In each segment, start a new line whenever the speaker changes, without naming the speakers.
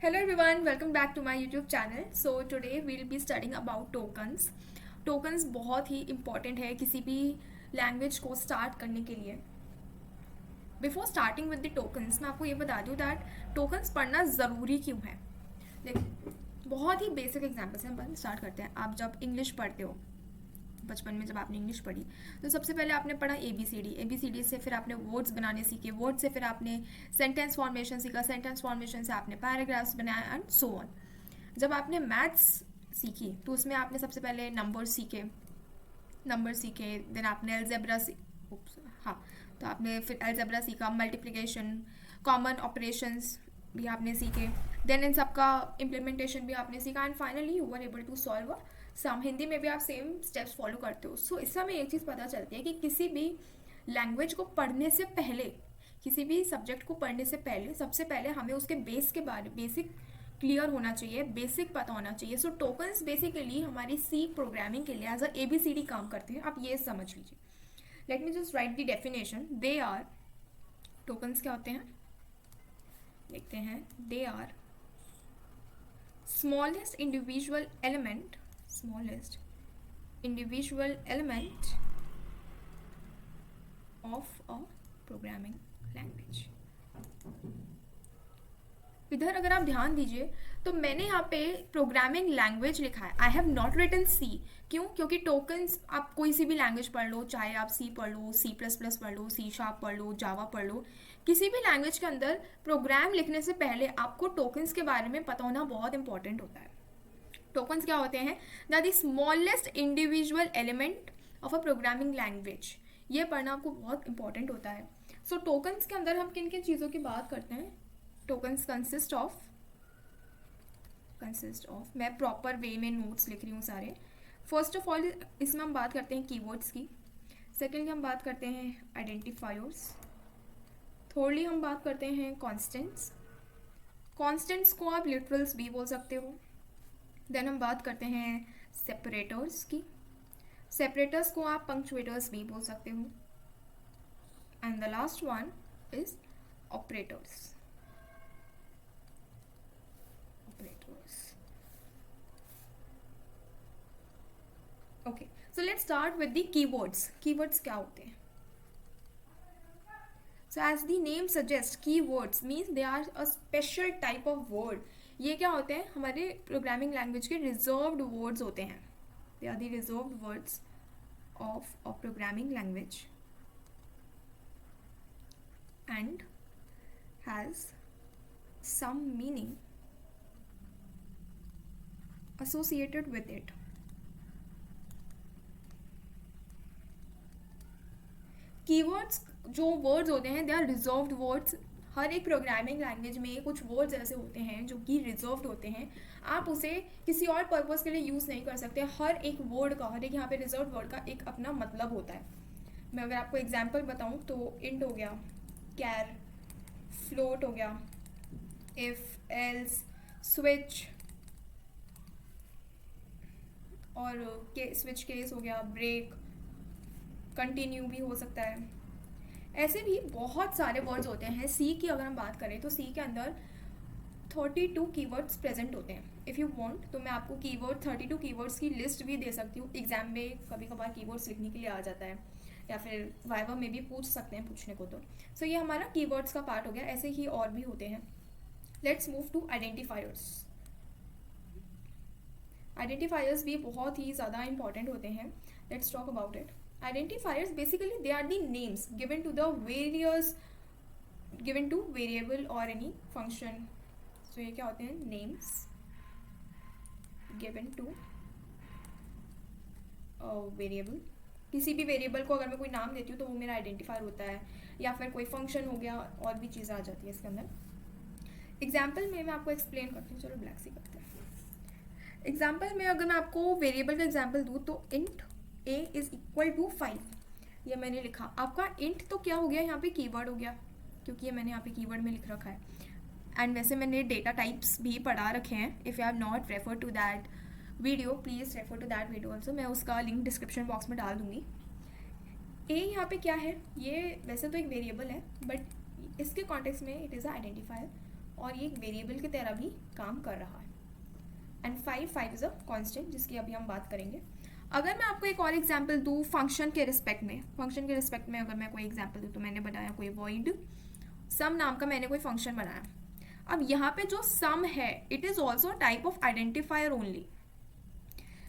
Hello everyone, welcome back to my YouTube channel. So today we'll be studying about tokens. Tokens बहुत ही important है किसी भी language को start करने के लिए. Before starting with the tokens मैं आपको ये बता दूँ दैट टोकन्स पढ़ना ज़रूरी क्यों है. देखिए बहुत ही बेसिक एग्जाम्पल से हम स्टार्ट करते हैं. आप जब इंग्लिश पढ़ते हो, बचपन में जब आपने इंग्लिश पढ़ी तो सबसे पहले आपने पढ़ा ABCD से फिर आपने वर्ड्स बनाने सीखे, वर्ड से फिर आपने सेंटेंस फॉर्मेशन सीखा, सेंटेंस फॉर्मेशन से आपने पैराग्राफ्स बनाया एंड सो ऑन. जब आपने मैथ्स सीखी तो उसमें आपने सबसे पहले नंबर सीखे, देन आपने अलजेब्रा तो आपने फिर अलजेब्रा सीखा, मल्टीप्लिकेशन, कॉमन ऑपरेशंस भी आपने सीखे, देन इन सबका इम्प्लीमेंटेशन भी आपने सीखा and finally you were able to solve some. Hindi में भी आप सेम स्टेप्स फॉलो करते हो. सो इससे हमें एक चीज़ पता चलती है कि किसी भी लैंग्वेज को पढ़ने से पहले, किसी भी सब्जेक्ट को पढ़ने से पहले सबसे पहले हमें उसके बेसिक क्लियर होना चाहिए, बेसिक पता होना चाहिए. सो टोकन्स बेसिकली हमारी सी प्रोग्रामिंग के लिए एज अ ABCD काम करते हैं. आप ये समझ लीजिए. Let me just write the definition. They are, tokens क्या होते हैं देखते हैं. They are smallest individual element of a programming language. इधर अगर आप ध्यान दीजिए तो मैंने यहाँ पे प्रोग्रामिंग लैंग्वेज लिखा है. आई हैव नॉट रिटन सी. क्यों? क्योंकि टोकन्स आप कोई सी भी लैंग्वेज पढ़ लो, चाहे आप C पढ़ लो, C++ पढ़ लो, C# पढ़ लो, जावा पढ़ लो, किसी भी लैंग्वेज के अंदर प्रोग्राम लिखने से पहले आपको टोकन्स के बारे में पता होना बहुत इंपॉर्टेंट होता है. टोकन्स क्या होते हैं? That the smallest individual element of a programming language. ये पढ़ना आपको बहुत इंपॉर्टेंट होता है. सो टोकन्स के अंदर हम किन किन चीज़ों की बात करते हैं? टोकन्स कंसिस्ट ऑफ, मैं प्रॉपर वे में नोट्स लिख रही हूँ सारे. फर्स्ट ऑफ ऑल इसमें हम बात करते हैं कीवर्ड्स की. सेकेंडली हम बात करते हैं आइडेंटिफायर्स. थर्डली हम बात करते हैं कॉन्स्टेंट्स. कॉन्स्टेंट्स को आप लिटरल्स भी बोल सकते हो. देन हम बात करते हैं सेपरेटर्स की. सेपरेटर्स को आप पंक्चुएटर्स भी बोल सकते हो. And the last one is operators. Okay, so let's start with the keywords. Keywords क्या होते हैं? So as the name suggest, keywords means they are a special type of word. ये क्या होते हैं? हमारे प्रोग्रामिंग लैंग्वेज के रिजर्व्ड वर्ड्स होते हैं. They are the reserved words of a programming language and has some meaning associated with it. Keywords जो words होते हैं दे आर रिजर्व्ड वर्ड्स. हर एक प्रोग्रामिंग लैंग्वेज में कुछ वर्ड्स ऐसे होते हैं जो कि रिजर्व्ड होते हैं. आप उसे किसी और पर्पस के लिए यूज़ नहीं कर सकते. हर एक वर्ड का, हर एक यहाँ पे रिजर्व्ड वर्ड का एक अपना मतलब होता है. मैं अगर आपको एग्जांपल बताऊँ तो इंट हो गया, कैर, फ्लोट हो गया, इफ, एल्स, स्विच और स्विच केस हो गया, ब्रेक, कंटिन्यू भी हो सकता है. ऐसे भी बहुत सारे वर्ड्स होते हैं. सी की अगर हम बात करें तो सी के अंदर 32 कीवर्ड्स प्रेजेंट होते हैं. इफ़ यू वांट तो मैं आपको 32 कीवर्ड्स की लिस्ट भी दे सकती हूँ. एग्जाम में कभी कभार कीवर्ड्स लिखने के लिए आ जाता है, या फिर वाइवा में भी पूछ सकते हैं पूछने को. तो सो ये हमारा कीवर्ड्स का पार्ट हो गया. ऐसे ही और भी होते हैं. Let's move to identifiers. Identifiers भी बहुत ही ज़्यादा इंपॉर्टेंट होते हैं. Let's talk about it. Identifiers basically they are the names given to variable और एनी फंक्शन. सो ये क्या होते हैं? Names given to variable. किसी भी वेरिएबल को अगर मैं कोई नाम देती हूँ तो वो मेरा आइडेंटिफायर होता है, या फिर कोई फंक्शन हो गया, और भी चीज़ें आ जाती है इसके अंदर. एग्जाम्पल में मैं आपको एक्सप्लेन करती हूँ. चलो ब्लैक सी करते हैं. एग्जाम्पल में अगर मैं आपको वेरिएबल का एग्जाम्पल दूँ तो int a is equal to 5, ये मैंने लिखा. आपका इंट तो क्या हो गया? यहाँ पे कीवर्ड हो गया, क्योंकि ये मैंने यहाँ पे कीवर्ड में लिख रखा है. एंड वैसे मैंने डेटा टाइप्स भी पढ़ा रखे हैं. If you have not refer to that video please refer to that video also. मैं उसका लिंक डिस्क्रिप्शन बॉक्स में डाल दूँगी. a यहाँ पे क्या है? ये वैसे तो एक वेरिएबल है, बट इसके कॉन्टेक्स्ट में इट इज़ अ आइडेंटिफायर. और ये एक वेरिएबल की तरह भी काम कर रहा है। एंड 5 इज़ अ कांस्टेंट जिसकी अभी हम बात करेंगे। अगर मैं आपको एक और एग्जांपल दूँ फंक्शन के रिस्पेक्ट में अगर मैं कोई एग्जांपल दूँ, तो मैंने बनाया कोई वॉइड सम नाम का मैंने कोई फंक्शन बनाया। अब यहाँ पे जो सम है it is also type of identifier only.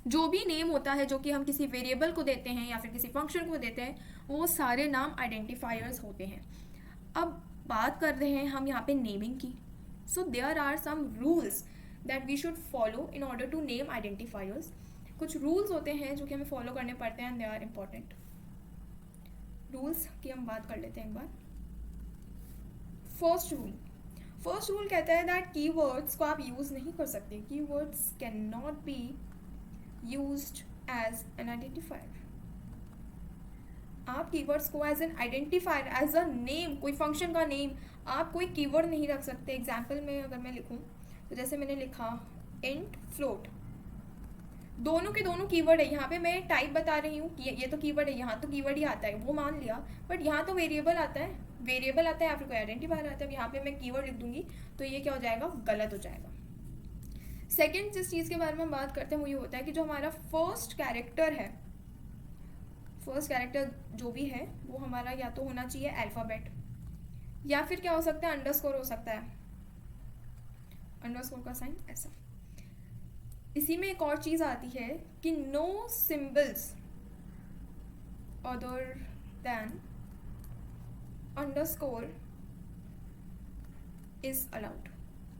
जो भी नेम होता है जो कि हम किसी वेरिएबल को देते हैं या फिर किसी फंक्शन को देते हैं, वो सारे नाम आइडेंटिफायर्स होते हैं। अब बात कर रहे हैं हम यहाँ पे नेमिंग की। So there are some rules that we should follow in order to name identifiers. कुछ रूल्स होते हैं जो कि हमें फॉलो करने पड़ते हैं and they are important. Rules की हम बात कर लेते हैं एक बार। फर्स्ट रूल कहता है दैट कीवर्ड्स को आप यूज़ नहीं कर सकते। Keywords can not be used as an identifier. आप कीवर्ड्स को as an identifier, as a name, कोई फंक्शन का नेम, आप कोई कीवर्ड नहीं रख सकते। एग्जाम्पल में अगर मैं लिखूँ तो जैसे मैंने लिखा इंट फ्लोट, दोनों के दोनों कीवर्ड है। यहाँ पे मैं टाइप बता रही हूँ कि ये तो कीवर्ड है, यहाँ तो कीवर्ड ही आता है, वो मान लिया, बट यहाँ तो वेरिएबल आता है या फिर कोई आइडेंटिफायर आता है। यहाँ पे मैं कीवर्ड लिख दूंगी तो ये क्या हो जाएगा, गलत हो जाएगा। सेकेंड जिस चीज़ के बारे में हम बात करते हैं वो ये होता है कि जो हमारा फर्स्ट कैरेक्टर जो भी है वो हमारा या तो होना चाहिए अल्फ़ाबेट, या फिर क्या हो सकता है, अंडरस्कोर हो सकता है, अंडरस्कोर का साइन ऐसा। इसी में एक और चीज़ आती है कि no symbols other than underscore is allowed.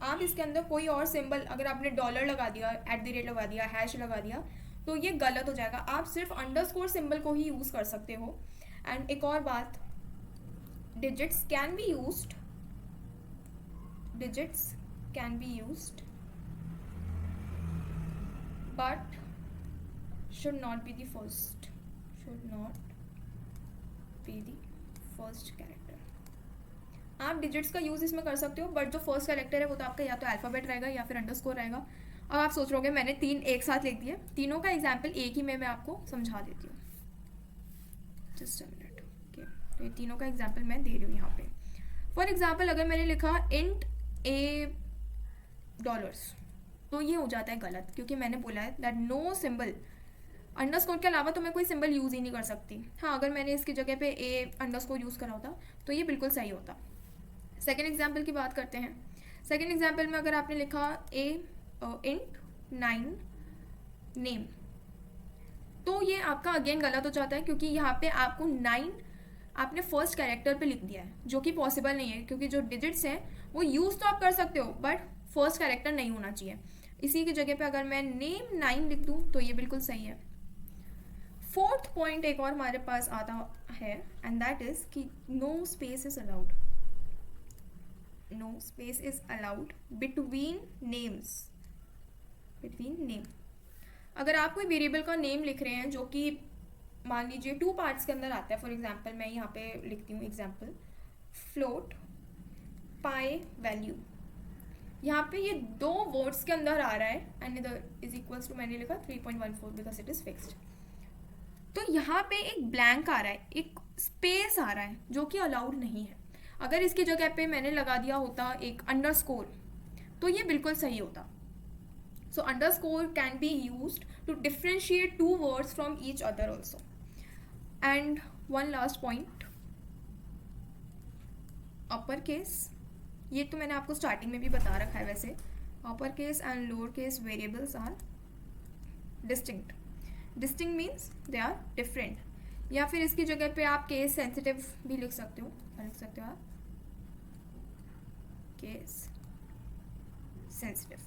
आप इसके अंदर कोई और सिंबल, अगर आपने डॉलर लगा दिया, @ लगा दिया, हैश लगा दिया, तो ये गलत हो जाएगा। आप सिर्फ अंडरस्कोर सिंबल को ही यूज़ कर सकते हो। एंड एक और बात, digits can be used but should not be the first character। आप डिजिट्स का यूज़ इसमें कर सकते हो, बट जो फर्स्ट कैरेक्टर है वो तो आपका या तो अल्फ़ाबेट रहेगा या फिर अंडरस्कोर रहेगा। अब आप सोच रहोगे मैंने 3 एक साथ लिख दिए, तीनों का एग्जाम्पल एक ही में मैं आपको समझा देती हूँ। Just a minute. ओके, तो ये तीनों का एग्जाम्पल मैं दे रही हूँ यहाँ पे। फॉर एग्जाम्पल अगर मैंने लिखा इंट $, तो ये हो जाता है गलत, क्योंकि मैंने बोला है दैट नो सिंबल, अंडरस्कोर के अलावा तो मैं कोई सिंबल यूज़ ही नहीं कर सकती। हाँ, अगर मैंने इसकी जगह पे $_ यूज़ करा होता तो ये बिल्कुल सही होता। सेकेंड एग्जाम्पल की बात करते हैं। सेकेंड एग्जाम्पल में अगर आपने लिखा इंट 9 नेम, तो ये आपका अगेन गलत हो जाता है, क्योंकि यहाँ पे आपको 9 आपने फर्स्ट कैरेक्टर पे लिख दिया है, जो कि पॉसिबल नहीं है, क्योंकि जो डिजिट्स हैं वो यूज़ तो आप कर सकते हो बट फर्स्ट कैरेक्टर नहीं होना चाहिए। इसी की जगह पे अगर मैं नेम 9 लिख दूँ तो ये बिल्कुल सही है। फोर्थ पॉइंट एक और हमारे पास आता है एंड दैट इज कि no space is allowed between name. अगर आप कोई वेरिएबल का नेम लिख रहे हैं जो कि मान लीजिए 2 पार्ट्स के अंदर आता है, फॉर एग्जांपल मैं यहाँ पे लिखती हूँ एग्जांपल फ्लोट पाई वैल्यू, यहाँ पे ये 2 वर्ड्स के अंदर आ रहा है एंड इधर इज इक्वल्स टू मैंने लिखा 3.14 बिकॉज इट इज फिक्स्ड। तो यहाँ पे एक ब्लैंक आ रहा है, एक स्पेस आ रहा है जो कि अलाउड नहीं है। अगर इसकी जगह पे मैंने लगा दिया होता एक अंडरस्कोर तो ये बिल्कुल सही होता। So underscore can be used to differentiate 2 words from each other also. And one last point, upper case, ये तो मैंने आपको स्टार्टिंग में भी बता रखा है वैसे। Upper case and lower case variables are distinct means they are different, या फिर इसकी जगह पे आप केस सेंसिटिव भी लिख सकते हो आप केस सेंसिटिव।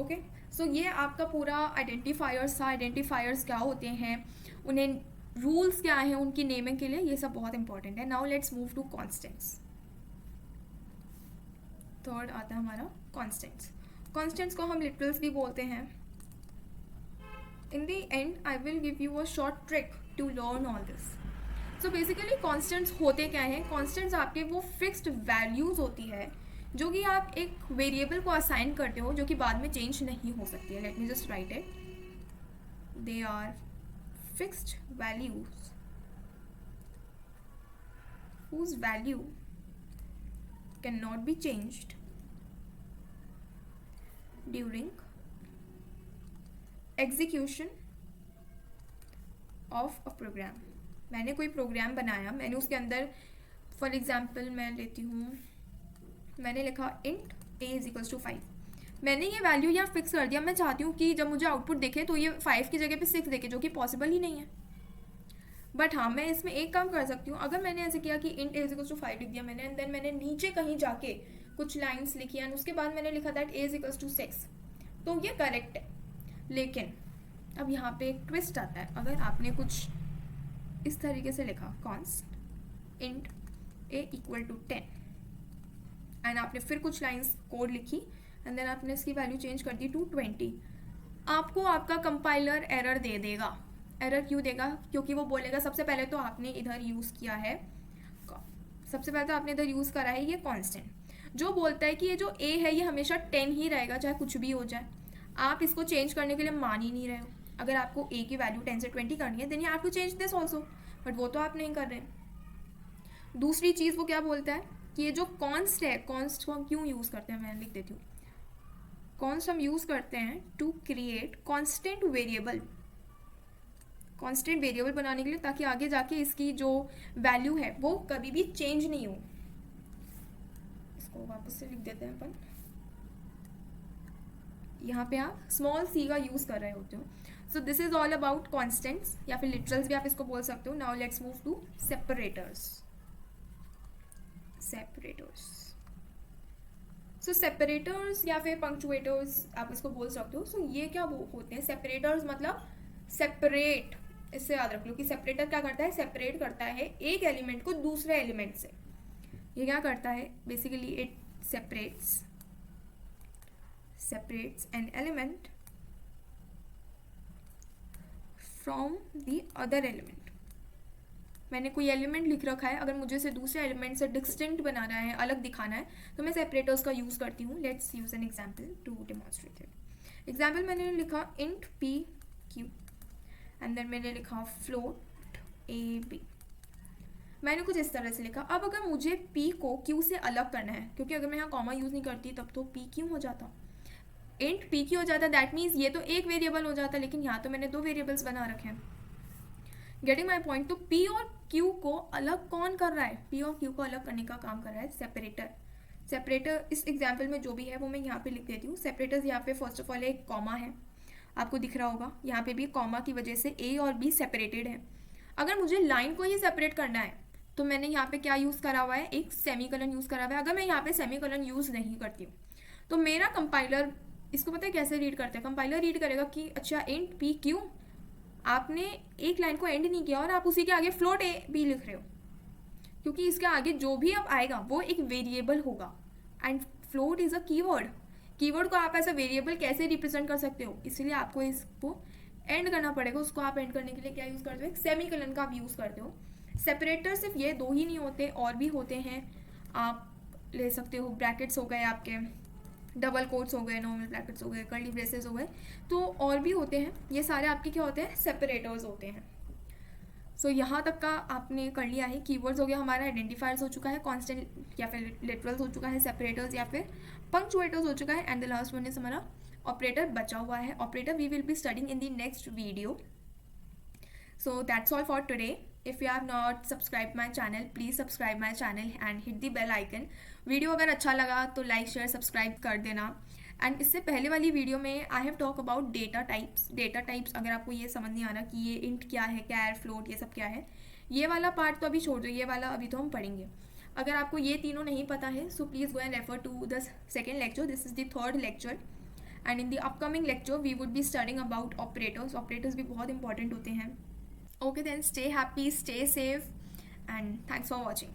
ओके, सो ये आपका पूरा आइडेंटिफायर्स था। आइडेंटिफायर्स क्या होते हैं, उन्हें रूल्स क्या हैं उनकी नेमिंग के लिए, ये सब बहुत इंपॉर्टेंट है। Now let's move to constants. Third आता है हमारा कॉन्स्टेंट्स को हम लिटरल्स भी बोलते हैं। In the end, I will give you a short trick to learn all this. So basically constants होते क्या हैं? Constants आपके वो fixed values होती है जो कि आप एक वेरिएबल को असाइन करते हो, जो कि बाद में चेंज नहीं हो सकती है। Let me just write it. They are fixed values whose value can not be changed during execution of a program. मैंने कोई प्रोग्राम बनाया, मैंने उसके अंदर फॉर एग्जाम्पल मैं लेती हूँ, मैंने लिखा इंट a = 5। मैंने ये वैल्यू यहाँ फिक्स कर दिया। मैं चाहती हूँ कि जब मुझे आउटपुट देखे तो ये 5 की जगह पे 6 देखे, जो कि पॉसिबल ही नहीं है। बट हाँ, मैं इसमें एक काम कर सकती हूँ। अगर मैंने ऐसे किया कि इंट a = 5 लिख दिया मैंने, एंड देन मैंने नीचे कहीं जाके कुछ लाइन्स लिखी एंड उसके बाद मैंने लिखा दैट a = 6, तो ये करेक्ट है। लेकिन अब यहाँ पे एक ट्विस्ट आता है। अगर आपने कुछ इस तरीके से लिखा कॉन्स्ट इंट a = 10 एंड आपने फिर कुछ लाइन्स कोड लिखी एंड देन आपने इसकी वैल्यू चेंज कर दी टू 20, आपको आपका कंपाइलर एरर दे देगा। एरर क्यों देगा? क्योंकि वो बोलेगा सबसे पहले तो आपने इधर यूज़ किया है, सबसे पहले तो आपने इधर यूज़ करा है ये कांस्टेंट, जो बोलता है कि ये जो a है ये हमेशा 10 ही रहेगा चाहे कुछ भी हो जाए। आप इसको चेंज करने के लिए मान ही नहीं रहे हो। अगर आपको a की वैल्यू 10 से 20 करनी है then you have to change this also, but वो तो आप नहीं कर रहे। दूसरी चीज़ वो क्या बोलता है कि ये जो कॉन्स्ट है, कॉन्स्ट को हम क्यों यूज़ करते हैं, मैं लिख देती हूँ। कॉन्स्ट हम यूज़ करते हैं to create constant variable, constant variable बनाने के लिए, ताकि आगे जाके इसकी जो वैल्यू है वो कभी भी चेंज नहीं हो। इसको वापस से लिख देते हैं अपन। यहाँ पे आप स्मॉल c का यूज़ कर रहे होते हो। So this is all about constants या फिर लिटरल्स भी आप इसको बोल सकते हो। Now let's move to separators. So separators या फिर पंक्चुएटर्स आप इसको बोल सकते हो। सो ये क्या होते हैं? सेपरेटर्स मतलब सेपरेट, इससे याद रख लो कि सेपरेटर क्या करता है, सेपरेट करता है एक एलिमेंट को दूसरे एलिमेंट से। ये क्या करता है? Basically it separates an element from the other element। मैंने कोई एलिमेंट लिख रखा है, अगर मुझे इसे दूसरे एलिमेंट से डिस्टिंक्ट बनाना है, अलग दिखाना है, तो मैं सेपरेटर्स का यूज़ करती हूँ। Let's use an example to demonstrate it. Example मैंने लिखा int p q and then मैंने लिखा फ्लोट a b। मैंने कुछ इस तरह से लिखा। अब अगर मुझे p को q से अलग करना है, क्योंकि अगर मैं यहाँ कॉमा यूज़ नहीं करती तब तो p q हो जाता, इंट p q हो जाता, दैट मीन्स ये तो एक वेरिएबल हो जाता, लेकिन यहाँ तो मैंने दो वेरिएबल्स बना रखे हैं। Getting my point? तो p और q को अलग कौन कर रहा है? p और q को अलग करने का काम कर रहा है सेपरेटर। सेपरेटर इस एग्जाम्पल में जो भी है वो मैं यहाँ पे लिख देती हूँ। सेपरेटर्स यहाँ पे फर्स्ट ऑफ ऑल एक कॉमा है, आपको दिख रहा होगा, यहाँ पे भी कॉमा की वजह से a और b सेपरेटेड है। अगर मुझे लाइन को ही सेपरेट करना है तो मैंने यहाँ पे क्या यूज़ करा हुआ है? एक सेमीकोलन यूज़ करा हुआ है। अगर मैं यहाँ पे सेमीकोलन यूज़ नहीं करती हूँ तो मेरा कंपाइलर इसको पता है कैसे रीड करता है? कंपाइलर रीड करेगा कि अच्छा इंट p q, आपने एक लाइन को एंड नहीं किया और आप उसी के आगे फ्लोट a b लिख रहे हो, क्योंकि इसके आगे जो भी अब आएगा वो एक वेरिएबल होगा and float is a keyword. Keyword को आप ऐसा वेरिएबल कैसे रिप्रेजेंट कर सकते हो? इसलिए आपको इसको एंड करना पड़ेगा। उसको आप एंड करने के लिए क्या यूज़ करते हो? एक सेमीकोलन का आप यूज़ करते हो। सेपरेटर सिर्फ ये दो ही नहीं होते, और भी होते हैं। आप ले सकते हो ब्रैकेट्स हो गए, आपके डबल कोट्स हो गए, नॉर्मल ब्रैकेट्स हो गए, कर्ली ब्रेसेस हो गए, तो और भी होते हैं। ये सारे आपके क्या होते हैं? सेपरेटर्स होते हैं। सो यहाँ तक का आपने कर लिया है। कीवर्ड्स हो गया हमारा, आइडेंटिफायर्स हो चुका है, कांस्टेंट या फिर लिटरल्स हो चुका है, सेपरेटर्स या फिर पंक्चुएटर्स हो चुका है, and the last one is हमारा ऑपरेटर बचा हुआ है। Operator we will be studying in the next video. So that's all for today. If you have not subscribed my channel, please subscribe my channel and hit the bell icon. Video अगर अच्छा लगा तो like share subscribe कर देना। And इससे पहले वाली video में I have talk about data types. Data types अगर आपको ये समझ नहीं आ रहा कि ये इंट क्या है, कैर, फ्लोट, ये सब क्या है, ये वाला पार्ट तो अभी छोड़ दो, ये वाला अभी तो हम पढ़ेंगे। अगर आपको ये तीनों नहीं पता है so please go and refer to the second lecture. This is the third lecture and in the upcoming lecture we would be studying about operators. Operators भी बहुत इंपॉर्टेंट होते हैं। Okay, then stay happy, stay safe, and thanks for watching.